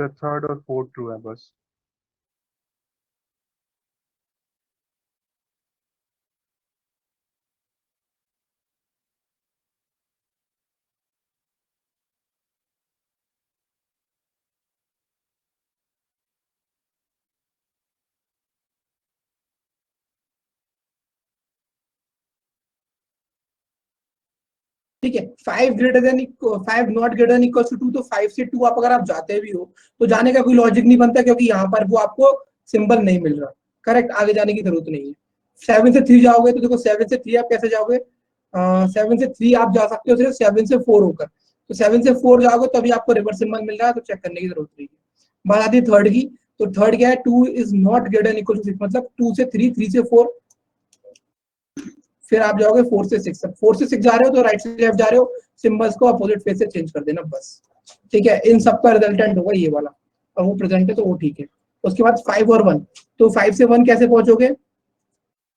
सर थर्ड और फोर्थ ट्रू है बस। ठीक है, 5 not greater than equal to 2, तो 5 से 2 आप अगर आप जाते भी हो तो जाने का कोई लॉजिक नहीं बनता, क्योंकि यहाँ पर वो आपको सिंबल नहीं मिल रहा। करेक्ट, आगे जाने की जरूरत नहीं है। 7 से 3 जाओगे तो देखो 7 से 3 आप कैसे जाओगे, 7 से 3 आप जा सकते हो सिर्फ 7 से 4 होकर, तो 7 से 4 जाओगे तभी आपको रिवर्स सिंबल मिल रहा है, तो चेक करने की जरूरत नहीं है। बात आती है थर्ड की, तो थर्ड क्या है, 2 is not greater than equal to 6, मतलब 2 से 3, 3 से 4, फिर आप जाओगे 4 से 6। 4 से 6 जा रहे हो तो राइट से लेफ्ट जा रहे हो, सिंबल्स को अपोजिट फेस से चेंज कर देना बस। ठीक है, इन सब का रिजल्टेंट होगा ये वाला, और वो प्रेजेंट है तो वो ठीक है। उसके बाद 5 और 1, तो 5 से 1 कैसे पहुंचोगे,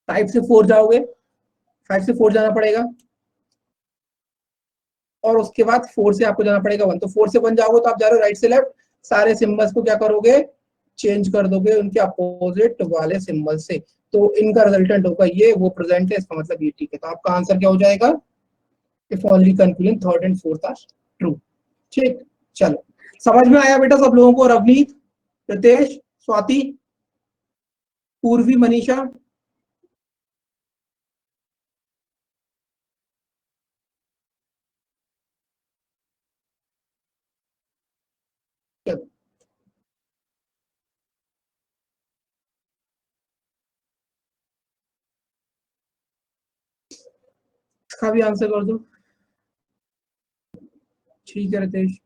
5 से 4 जाओगे, 5 से 4 जाना पड़ेगा, और उसके बाद 4 से आपको जाना पड़ेगा 1, तो 4 से 1 जाओगे तो आप जा रहे हो राइट से लेफ्ट, सारे सिंबल्स को क्या करोगे, चेंज कर दोगे उनके अपोजिट वाले सिंबल से, तो इनका रिजल्टेंट होगा ये, वो प्रेजेंट है, इसका मतलब ये ठीक है। तो आपका आंसर क्या हो जाएगा, if only conclusion third and fourth are true. ठीक, चलो समझ में आया बेटा सब लोगों को, रवनीत, रितेश, स्वाति, पूर्वी, मनीषा? चलो इसका भी आंसर कर दो। ठीक है रितेश।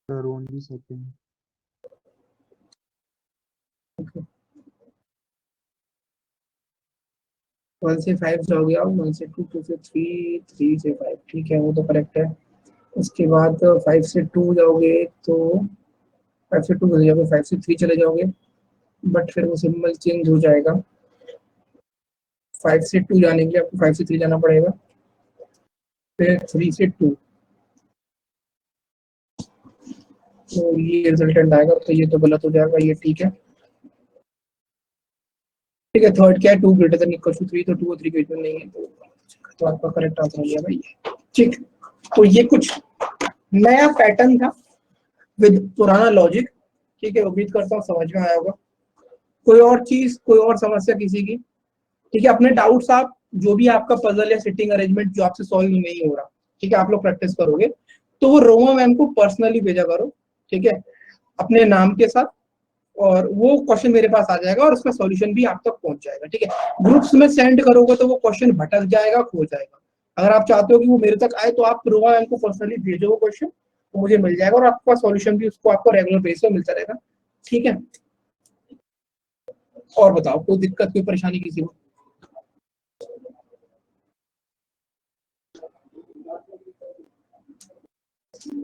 Sir only second. 1 से 5 जाओगे आप, 1 से 2, 2 से 3, 3 से 5, ठीक है वो तो करेक्ट है। उसके बाद 5 से 2 जाओगे तो 5 से 2 चले जाओगे, 5 से 3 चले जाओगे, बट फिर वो सिंबल चेंज हो जाएगा। 5 से 2 जाने के लिए आपको 5 से 3 जाना पड़ेगा, फिर 3 से 2, तो ये रिजल्टेंट आएगा, तो ये तो गलत हो जाएगा, ये ठीक है। ठीक है, थर्ड क्या है, 2 ग्रेटर देन इक्वल टू 3, तो 2 और 3 के बीच में नहीं है, तो आपका करेक्ट आंसर हो गया भाई। ठीक, तो ये कुछ नया पैटर्न था विद पुराना लॉजिक। ठीक है, उम्मीद करता हूँ समझ में आया होगा। कोई और चीज, कोई और समस्या किसी की? ठीक है, अपने डाउट्स आप जो भी आपका पजल या सिटिंग अरेंजमेंट जो आपसे सॉल्व नहीं हो रहा, ठीक है, आप लोग प्रैक्टिस करोगे तो वो रोमा मैम को पर्सनली भेजा करो, ठीक है, अपने नाम के साथ, और वो क्वेश्चन मेरे पास आ जाएगा और उसका सॉल्यूशन भी आप तक पहुंच जाएगा। ठीक है, ग्रुप्स में सेंड करोगे तो वो क्वेश्चन भटक जाएगा, खो जाएगा। अगर आप चाहते हो कि वो मेरे तक आए तो आप रोमा मैम को पर्सनली भेजो वो क्वेश्चन, तो मुझे मिल जाएगा और आपका सॉल्यूशन भी उसको आपको रेगुलर बेस पे मिलता रहेगा। ठीक है, और बताओ कोई दिक्कत, कोई परेशानी किसी को?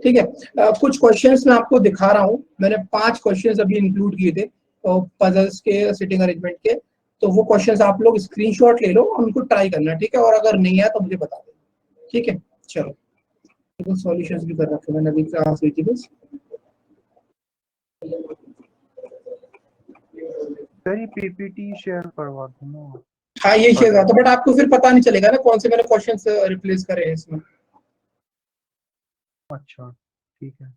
ठीक है, कुछ क्वेश्चंस मैं आपको दिखा रहा हूँ, मैंने 5 क्वेश्चंस अभी इंक्लूड किए थे पजल्स के, सिटिंग अरेंजमेंट के, तो वो क्वेश्चंस आप लोग स्क्रीनशॉट ले लो और उनको ट्राई करना, ठीक है, और अगर नहीं है तो मुझे बता देना। ठीक है, चलो तो सॉल्यूशंस भी कर रखे मैंने, अभी क्लास हुई थी बस। सर ये पीपीटी शेयर करवा दो ना। हाँ ये शेयर करता, बट आपको फिर पता नहीं चलेगा ना कौन से मैंने क्वेश्चंस रिप्लेस करे हैं इसमें। अच्छा ठीक है।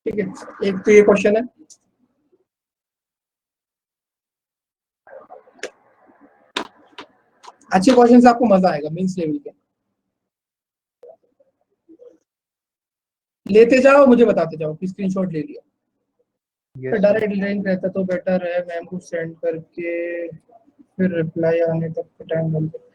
ठीक है, एक तो ये क्वेश्चन है, अच्छे क्वेश्चन से आपको मजा आएगा, मीन्स लेवल के। लेते जाओ, मुझे बताते जाओ कि स्क्रीनशॉट ले लिया, यस डायरेक्ट लिंक रहता तो बेटर है, मैम को सेंड करके फिर रिप्लाई आने तक का टाइम लगेगा।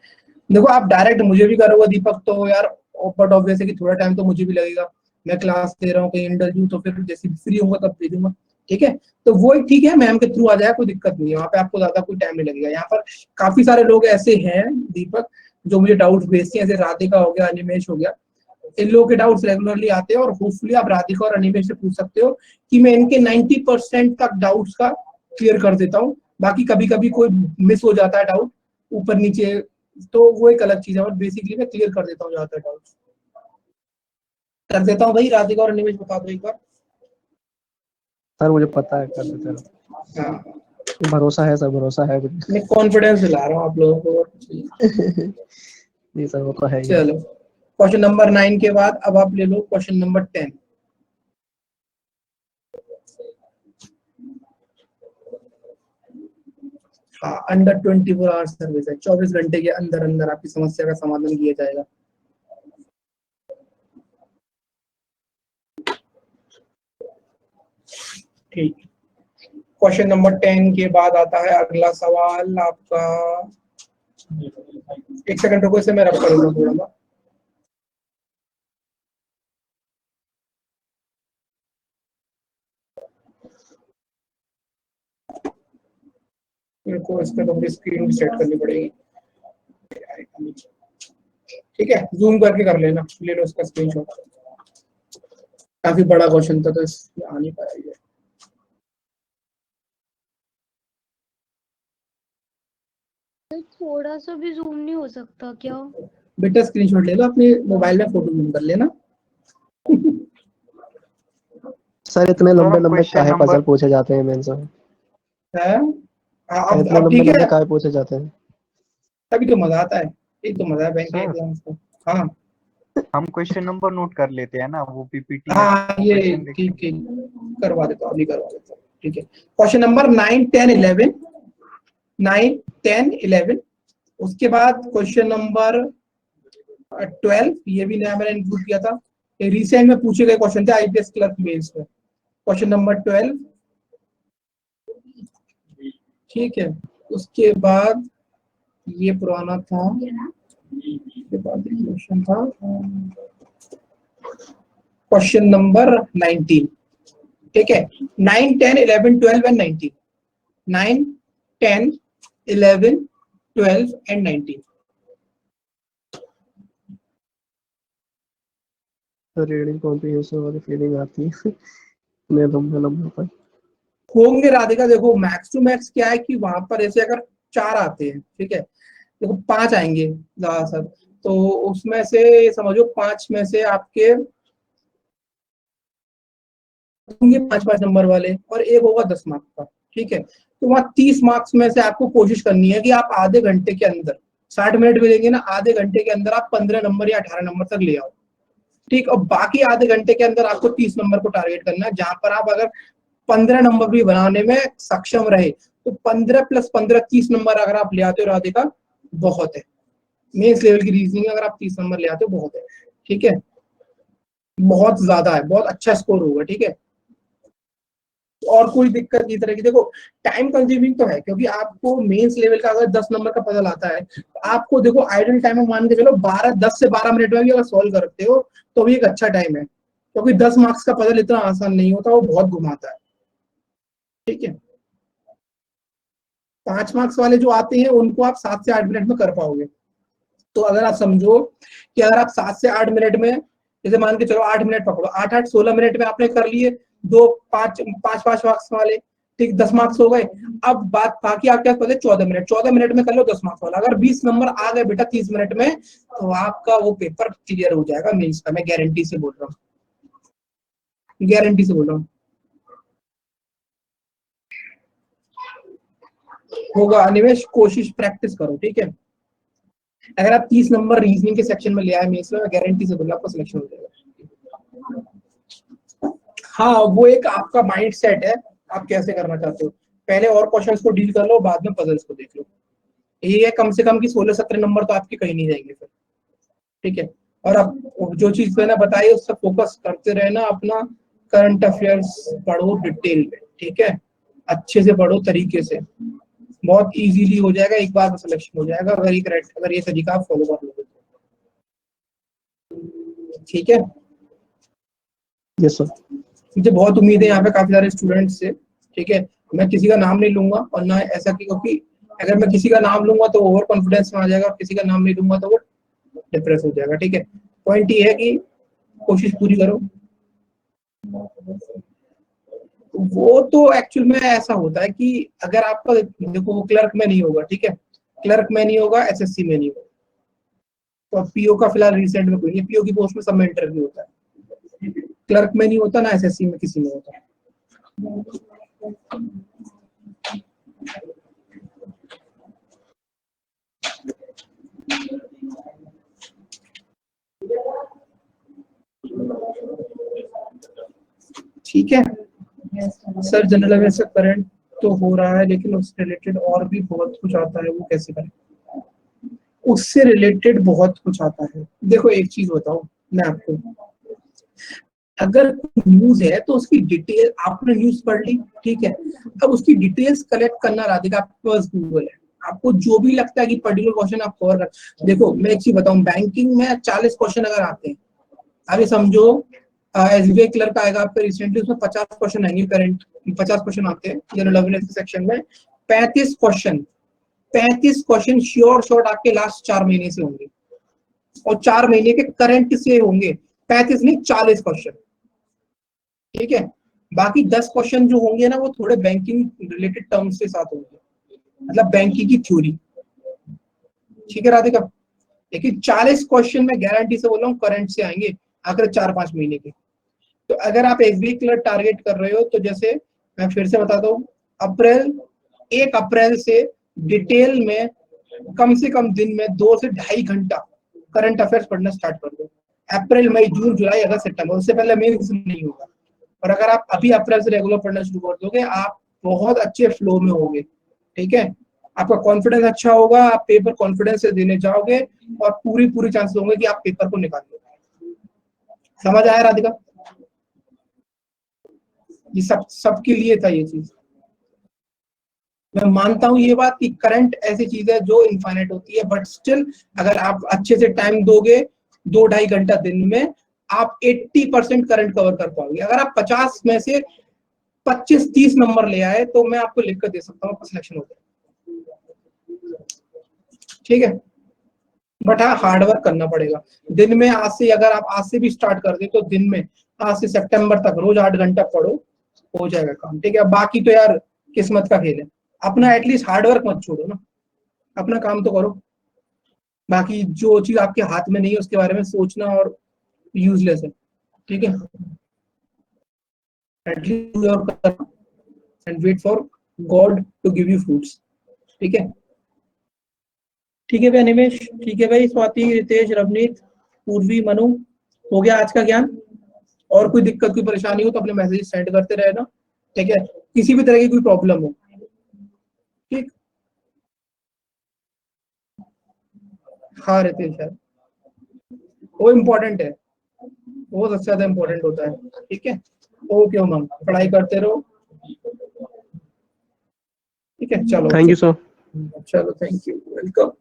देखो आप डायरेक्ट मुझे भी करोगे दीपक तो यार, बट ऑब्वियस है कि थोड़ा टाइम तो मुझे भी लगेगा, मैं क्लास दे रहा हूँ, कहीं इंटरव्यू, तो फिर जैसे फ्री होगा तब भेजूंगा, ठीक है। तो वो एक ठीक है, मैम के थ्रू आ जाएगा, कोई दिक्कत नहीं है, वहाँ पे आपको ज्यादा कोई टाइम नहीं लगेगा। यहाँ पर काफी सारे लोग ऐसे हैं दीपक जो मुझे डाउट्स भेजते हैं, जैसे राधिका हो गया, अनिमेश हो गया, इन लोगों के डाउट्स रेगुलरली आते हैं और होपफुली आप राधिका और अनिमेश से पूछ सकते हो कि मैं इनके 90% तक डाउट्स का क्लियर कर देता हूँ। बाकी कभी कभी कोई मिस हो जाता है डाउट ऊपर नीचे, तो वो एक अलग चीज है, और बेसिकली मैं क्लियर कर देता हूँ ज्यादातर डाउट्स कर देता हूँ। भाई राधिका और अनिमेश बता दो एक बार। सर मुझे पता है, कर देते हैं। हाँ, भरोसा है सर, भरोसा है मुझे। मैं कॉन्फिडेंस दिला रहा हूँ आप लोगों को, और कुछ नहीं। नहीं सर, वो तो है ही। चलो क्वेश्चन नंबर 9 के बाद अब आप ले लो क्वेश्चन नंबर 10। हाँ, अंडर 24 आवर्स सर्विस है, 24 घंटे के अंदर अंदर आपकी समस्या का समाधान किया जाएगा। ठीक, क्वेश्चन नंबर 10 के बाद आता है अगला सवाल आपका। एक सेकंड रुको, इसे मैं रब करूंगा थोड़ा सा। मेरे को इसका तो स्क्रीन सेट करनी पड़ेगी, ठीक है। जूम करके कर लेना, ले लो इसका स्क्रीनशॉट। काफी बड़ा क्वेश्चन था तो इसमें आ नहीं पाया ये। थोड़ा सा भी जूम नहीं हो सकता क्या? बेटा स्क्रीनशॉट ले लो, अपने मोबाइल में फोटो जूम कर लेना। सर इतने लंबे लंबे क्वेश्चन काहे नंबर पजल पूछे जाते हैं मेन सर? है इतने अब लंबे ठीक लंबे है, काहे पूछे जाते हैं? तभी तो मजा आता है, एक तो मजा है बैंक के सर एग्जाम्स का। हाँ हम क्वेश्चन नंबर नोट कर लेते हैं ना, वो पीपीटी में हाँ, ये क्वेश्चन देख ठीक ठीक, करवा देता हूँ, अभी करवा देता हूँ, ठीक है। क्वेश्चन नंबर 9, 10, 11, 9, 10, 11, उसके बाद क्वेश्चन नंबर 12, ये भी नया मैंने इंक्लूड किया था, ये रिसेंट में पूछे गए क्वेश्चन थे आईपीएस क्लर्क मेंस में। क्वेश्चन नंबर 12, ठीक है। उसके बाद ये पुराना था, उसके बाद क्वेश्चन था क्वेश्चन नंबर 19, ठीक है। 9, 10, 11, 12 एंड 19, 9, 10, 11, 12 एंड 19। रीडिंग कॉम्प्रिहेंशन वाली फीलिंग आती है इतने लंबे लंबे पर। होंगे राधिका, देखो मैक्स टू मैक्स क्या है कि वहां पर ऐसे अगर 4 आते हैं, ठीक है, देखो 5 आएंगे ज्यादातर, तो उसमें से समझो 5 में से आपके होंगे 5-5 नंबर वाले और एक होगा 10 मार्क्स का, ठीक है। तो वहां 30 मार्क्स में से आपको कोशिश करनी है कि आप आधे घंटे के अंदर, 60 मिनट मिलेंगे ना, आधे घंटे के अंदर आप 15 नंबर या 18 नंबर तक ले आओ, ठीक। और बाकी आधे घंटे के अंदर आपको 30 नंबर को टारगेट करना है, जहां पर आप अगर 15 नंबर भी बनाने में सक्षम रहे तो 15 + 15 30 नंबर अगर आप ले आते हो राधिका, बहुत है। मेंस लेवल की रीजनिंग अगर आप 30 नंबर ले आते हो बहुत है, ठीक है, बहुत ज्यादा है, बहुत अच्छा स्कोर होगा, ठीक है। और कोई दिक्कत इस तरह की, देखो टाइम कंज्यूमिंग तो है, क्योंकि आपको मेंस लेवल का अगर 10 नंबर का पजल आता है तो आपको देखो आइडल टाइम में मान के चलो 10 से 12 मिनट में भी अगर सॉल्व करते हो तो भी एक अच्छा टाइम है, क्योंकि 10 मार्क्स का पजल इतना आसान नहीं होता, वो बहुत घुमाता है, ठीक है। 5 मार्क्स वाले जो आते हैं उनको आप 7 से 8 मिनट में कर पाओगे। तो अगर आप समझो कि अगर आप 7 से 8 मिनट में, जैसे मान के चलो 8 मिनट पकड़ो, 8-8 16 मिनट में आपने कर लिए 5-5 मार्क्स वाले, ठीक, 10 मार्क्स हो गए। अब बात बाकी आपके पास बचे 14 मिनट, 14 मिनट में कर लो 10 मार्क्स वाला। अगर 20 नंबर आ गए बेटा 30 मिनट में, तो आपका वो पेपर क्लियर हो जाएगा मेंस का, मैं गारंटी से बोल रहा हूँ, गारंटी से बोल रहा हूँ, होगा। अनिमेश कोशिश प्रैक्टिस करो, ठीक है। अगर आप 30 नंबर रीजनिंग के सेक्शन में ले आए मेंस में, मैं गारंटी से बोल रहा हूँ आपका सिलेक्शन हो जाएगा। हाँ, वो एक आपका माइंड सेट है, आप कैसे करना चाहते हो, पहले और क्वेश्चंस को डील कर लो, बाद में पजल्स को देख लो। ये है कम से कम कि 16-17 नंबर तो आपके कहीं नहीं जाएंगे फिर, ठीक है। और आप जो चीज मैंने बताई उस पर फोकस करते रहना, अपना करंट अफेयर्स पढ़ो डिटेल में, ठीक है, अच्छे से पढ़ो तरीके से, बहुत इजीली हो जाएगा, एक बार में सिलेक्शन हो जाएगा अगर ये तरीका आप फॉलो कर लोगे, ठीक है। Yes sir. मुझे बहुत उम्मीद है यहाँ पे काफी सारे स्टूडेंट्स से, ठीक है। मैं किसी का नाम नहीं लूंगा और ना ऐसा कि, क्योंकि अगर मैं किसी का नाम लूंगा तो ओवर कॉन्फिडेंस में आ जाएगा और किसी का नाम नहीं लूंगा तो वो डिप्रेस हो जाएगा, ठीक है। पॉइंट ये है कि कोशिश पूरी करो। वो तो एक्चुअल में ऐसा होता है कि अगर आपका देखो वो क्लर्क में नहीं होगा, ठीक है, क्लर्क में नहीं होगा, एसएससी में नहीं होगा, तो पीओ का फिलहाल रिसेंट में कोई नहीं, पीओ की पोस्ट में सब में इंटरव्यू होता है, क्लर्क में नहीं होता ना एसएससी में किसी में होता। ठीक है सर, जनरल अवेयरनेस करंट तो हो रहा है लेकिन उससे रिलेटेड और भी बहुत कुछ आता है, वो कैसे करें? उससे रिलेटेड बहुत कुछ आता है। देखो एक चीज बताओ मैं आपको, अगर न्यूज है तो उसकी डिटेल आपने न्यूज पढ़ ली, ठीक है, अब उसकी डिटेल्स कलेक्ट करना राधिका आपके पास गूगल है, आपको जो भी लगता है कि पर्टिकुलर क्वेश्चन आप कवर कर। देखो मैं एक चीज बताऊं, बैंकिंग में 40 क्वेश्चन अगर आते हैं, अभी समझो एसबीआई क्लर्क आएगा आपका रिसेंटली, उसमें 50 क्वेश्चन आएंगे, करंट 50 क्वेश्चन आते हैं जनरल अवेयरनेस सेक्शन में, 35 क्वेश्चन श्योर शॉर्ट आपके लास्ट 4 महीने से होंगे और 4 महीने के करंट से होंगे, 35 नहीं 40 क्वेश्चन, ठीक है। बाकी 10 क्वेश्चन जो होंगे ना वो थोड़े बैंकिंग रिलेटेड टर्म्स के साथ होंगे, मतलब बैंकिंग की थ्योरी, ठीक है राधिका। लेकिन 40 क्वेश्चन में गारंटी से बोल रहा हूँ करंट से आएंगे अगर 4-5 महीने के। तो अगर आप एसबीआई क्लर्क टारगेट कर रहे हो तो जैसे मैं फिर से बताता हूँ, 1 अप्रैल से डिटेल में कम से कम दिन में 2 से 2.5 घंटा करंट अफेयर्स पढ़ना स्टार्ट कर दो। अप्रैल मई जून जुलाई अगस्त सितंबर, उससे पहले मेंस नहीं होगा। और अगर आप अभी अप्रैल से रेगुलर पढ़ना शुरू कर दोगे आप बहुत अच्छे फ्लो में होगे, ठीक है। आपका कॉन्फिडेंस अच्छा होगा, आप पेपर कॉन्फिडेंस से देने जाओगे और पूरी चांसेस होंगे कि आप पेपर को निकाल लोगे। समझ आया राधिका? ये सबके लिए था ये चीज। मैं मानता हूं ये बात कि करंट ऐसी चीज है जो इनफाइनाइट होती है, बट स्टिल अगर आप अच्छे से टाइम दोगे 2-2.5 घंटा दिन में, आप 80% करंट कवर कर पाओगे। अगर आप 50 में से 25-30 नंबर ले आए तो मैं आपको लिख कर दे सकता हूँ, आपका सिलेक्शन हो जाए, ठीक है। बट हाँ हार्ड वर्क करना पड़ेगा। दिन में आज से, अगर आप आज से भी स्टार्ट कर दे तो दिन में आज से सितंबर तक रोज 8 घंटा पढ़ो, हो जाएगा काम, ठीक है। बाकी तो यार किस्मत का खेल है, अपना एटलीस्ट हार्ड वर्क मत छोड़ो ना, अपना काम तो करो। बाकी जो चीज आपके हाथ में नहीं है उसके बारे में सोचना और यूजलेस है, ठीक है। At least do your karma and wait for God to give you fruits, ठीक है। ठीक है भाई निमेश, ठीक है भाई स्वाति, रितेश, रवनीत, पूर्वी, मनु, हो गया आज का ज्ञान। और कोई दिक्कत कोई परेशानी हो तो अपने मैसेज सेंड करते रहना, ठीक है। किसी भी तरह की कोई प्रॉब्लम हो, ठीक। हाँ रितेश यार वो इम्पोर्टेंट है, वो सबसे ज्यादा इम्पोर्टेंट होता है, ठीक है। ओके मैम, पढ़ाई करते रहो, ठीक है। चलो थैंक यू सर। चलो thank you, welcome,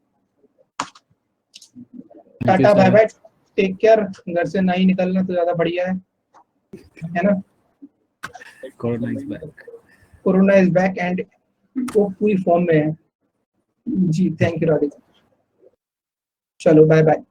tata bye bye, take care. घर से नहीं निकलना तो ज्यादा बढ़िया है ना। कोरोना इज बैक एंड वो पूरी फॉर्म में है जी। थैंक यू राधिका, चलो बाय बाय।